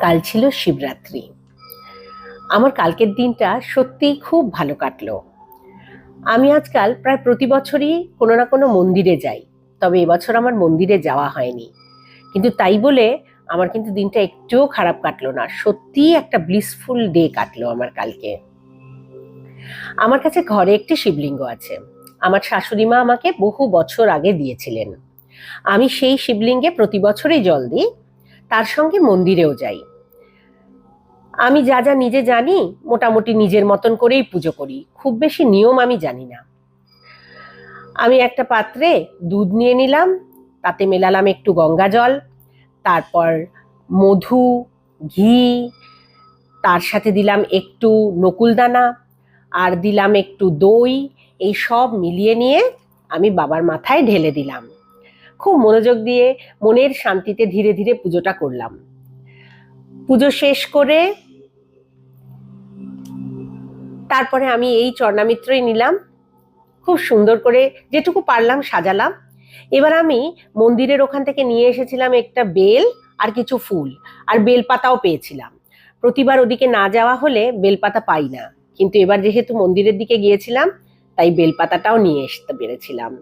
কাল ছিল শিবরাত্রি। আমার কালকের দিনটা সত্যিই খুব ভালো কাটলো। আমি আজকাল প্রায় প্রতি বছরই কোনো না কোনো মন্দিরে যাই, তবে এবছর আমার মন্দিরে যাওয়া হয়নি। কিন্তু তাই বলে আমার কিন্তু দিনটা একটুও খারাপ কাটলো না, সত্যিই একটা ব্লিসফুল ডে কাটলো আমার কালকে। আমার কাছে ঘরে একটি শিবলিঙ্গ আছে, আমার শাশুড়ি মা আমাকে বহু বছর আগে দিয়েছিলেন। আমি সেই শিবলিঙ্গে প্রতি বছরই জল দিই, তার সঙ্গে মন্দিরেও যাই। আমি যা যা নিজে জানি মোটামুটি নিজের মতন করেই পুজো করি, খুব বেশি নিয়ম আমি জানি না। আমি একটা পাত্রে দুধ নিয়ে নিলাম, তাতে মেলালাম একটু গঙ্গা জল, তারপর মধু, ঘি, তার সাথে দিলাম একটু নকুলদানা, আর দিলাম একটু দই। এই সব মিলিয়ে নিয়ে আমি বাবার মাথায় ঢেলে দিলাম। খুব মনোযোগ দিয়ে মনের শান্তিতে ধীরে ধীরে পুজোটা করলাম। পুজো শেষ করে তারপরে আমি এই চরণামিত্রই নিলাম, খুব সুন্দর করে যেটুকু পারলাম সাজালাম। এবার আমি মন্দিরের ওখান থেকে নিয়ে এসেছিলাম একটা বেল আর কিছু ফুল, আর বেলপাতাও পেয়েছিলাম। প্রতিবার ওদিকে না যাওয়া হলে বেলপাতা পাই না, কিন্তু এবার যেহেতু মন্দিরের দিকে গিয়েছিলাম তাই বেলপাতাটাও নিয়ে আসতে পেরেছিলাম।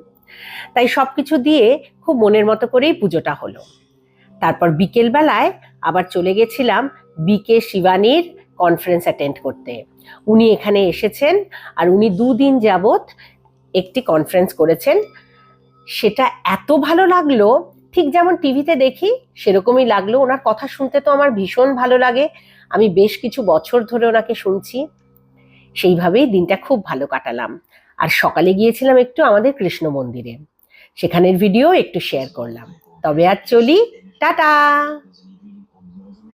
তাই সবকিছু দিয়ে খুব মনের মতো করেই পুজোটা হলো। তারপর বিকেল বেলায় আবার চলে গেছিলাম বিকে শিবানীর কনফারেন্স অ্যাটেন্ড করতে। উনি এখানে এসেছেন, আর উনি 2 দিন যাবত একটি কনফারেন্স করেছেন। সেটা এত ভালো লাগলো, ঠিক যেমন টিভিতে দেখি সেরকমই লাগলো। ওনার কথা শুনতে তো আমার ভীষণ ভালো লাগে, আমি বেশ কিছু বছর ধরে ওনাকে শুনছি। সেইভাবেই দিনটা খুব ভালো কাটালাম। আর সকালে গিয়েছিলাম একটু আমাদের কৃষ্ণ মন্দিরে, সেখানের ভিডিও একটু শেয়ার করলাম। তবে আজ চলি, টাটা।